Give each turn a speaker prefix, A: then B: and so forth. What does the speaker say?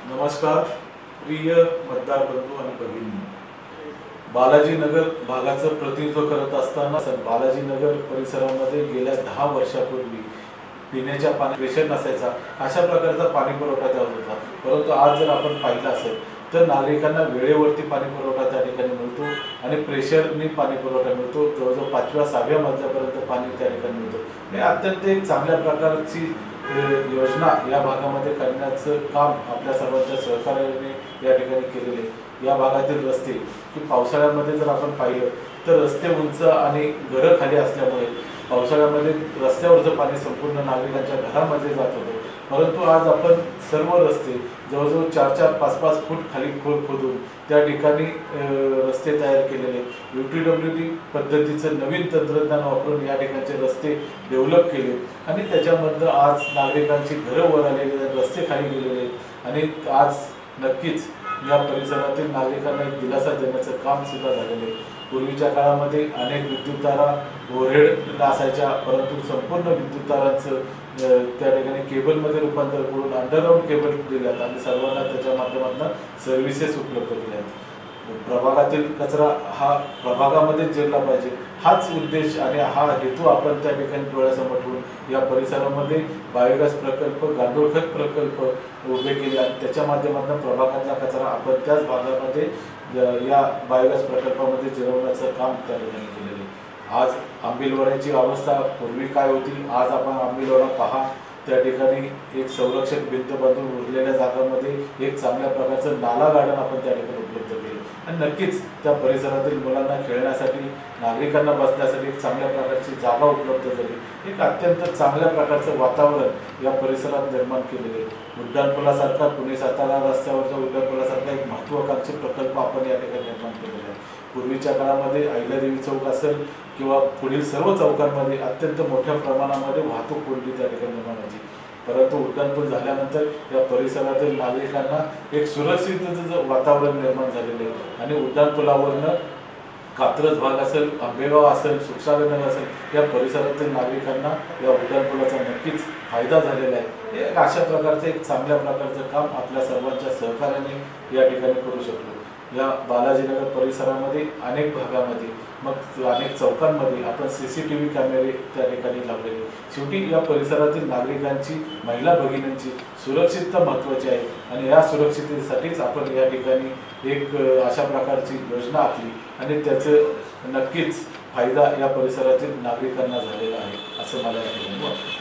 A: नमस्कार प्रिय मतदार बंधू आणि भगिनी, बालाजीनगर भागाचं प्रतिनिधित्व करत असताना बालाजीनगर परिसरामध्ये गेल्या 10 वर्षापूर्वी पिण्याच्या पाणी प्रेशर नसायचा, अशा प्रकारचा पाणी पुरवठा त्यात होता. परंतु आज जर आपण पाहिलं असेल तर नागरिकांना वेळेवरती पाणी पुरवठा त्या ठिकाणी मिळतो आणि प्रेशरनी पाणी पुरवठा मिळतो. जवळजवळ 5व्या 6व्या मजल्यापर्यंत पाणी त्या ठिकाणी मिळतो. हे अत्यंत एक चांगल्या प्रकारची योजना या भागामध्ये करण्याचं काम आपल्या सर्वांच्या सहकार्याने या ठिकाणी केलेले. या भागातील रस्ते की पावसाळ्यामध्ये जर आपण पाहिलं तर रस्ते उंच आणि घरं खाली असल्यामुळे पावसाळ्यामध्ये रस्त्यावरचं पाणी संपूर्ण नागरिकांच्या घरामध्ये जात होतं. परंतु आज आपण सर्व रस्ते जवळजवळ 4-4, 5-5 फूट खाली खोदून त्या ठिकाणी रस्ते तयार केलेले. UTWD पद्धतीचं नवीन तंत्रज्ञान वापरून या ठिकाणचे रस्ते डेव्हलप केले आणि त्याच्यामधनं आज नागरिकांची घरं वर आलेली, रस्ते खाली गेलेले आणि आज नक्कीच या परिसरातील नागरिकांना एक दिलासा देण्याचं काम सुद्धा झालेलं आहे. पूर्वीच्या काळामध्ये अनेक विद्युत तारा ओव्हरहेड असायच्या, परंतु संपूर्ण विद्युत तारांचं त्या ठिकाणी केबलमध्ये रूपांतर करून अंडरग्राऊंड केबल दिल्यात आणि सर्वांना त्याच्या माध्यमातून सर्व्हिसेस उपलब्ध केल्या आहेत. प्रभागातील कचरा हा प्रभागामध्ये जिरला पाहिजे, हाच उद्देश आणि हा हेतू आपण त्या ठिकाणी डोळ्यासमोर ठेवून या परिसरामध्ये बायोगॅस प्रकल्प, गांडूळखत प्रकल्प उभे केले आणि त्याच्या माध्यमातून प्रभागातला कचरा आपण त्याच भागामध्ये या बायोगॅस प्रकल्पामध्ये जिरवण्याचं काम त्या ठिकाणी केलेलं आहे. आज आंबिलवाड्याची अवस्था पूर्वी काय होती, आज आपण आंबिलवाडा पहा, त्या ठिकाणी एक संरक्षक भिंत बांधून उरलेल्या जागांमध्ये एक चांगल्या प्रकारचं नाला गार्डन आपण त्या ठिकाणी उपलब्ध केले आणि नक्कीच त्या परिसरातील मुलांना खेळण्यासाठी, नागरिकांना बसण्यासाठी एक चांगल्या प्रकारची जागा उपलब्ध झाली. एक अत्यंत चांगल्या प्रकारचं वातावरण या परिसरात निर्माण केलेले आहे. उड्डाणपुलासारखा पुणे सातारा रस्त्यावरच्या उड्डाणपुलासारखा एक महत्त्वाकांक्षी प्रकल्प आपण या ठिकाणी निर्माण केलेला आहे. पूर्वीच्या काळामध्ये अहिल्यादेवी चौक असेल किंवा पुढील सर्व चौकांमध्ये अत्यंत मोठ्या प्रमाणामध्ये वाहतूक कोंडी त्या ठिकाणी निर्माण व्हायची. परंतु उड्डाणपूल झाल्यानंतर या परिसरातील नागरिकांना एक सुरक्षिततेचं वातावरण निर्माण झालेलं आहे आणि उड्डाणपुलावरनं कात्रज भाग असेल, आंबेगाव असेल, सुखसागरनगर असेल, या परिसरातील नागरिकांना या उड्डाणपुलाचा नक्कीच फायदा झालेला आहे. हे अशा प्रकारचं एक चांगल्या प्रकारचं काम आपल्या सर्वांच्या सहकार्याने या ठिकाणी करू शकलो. या बालाजीनगर परिसरामध्ये अनेक भागामध्ये, मग अनेक चौकांमध्ये आपण CCTV कॅमेरे त्या ठिकाणी लावलेले. शेवटी या परिसरातील नागरिकांची, महिला भगिनींची सुरक्षितता महत्त्वाची आहे आणि या सुरक्षिततेसाठीच आपण या ठिकाणी एक अशा प्रकारची योजना आखली आणि त्याचं नक्कीच फायदा या परिसरातील नागरिकांना झालेला आहे असं मला या ठिकाणी वाटतं.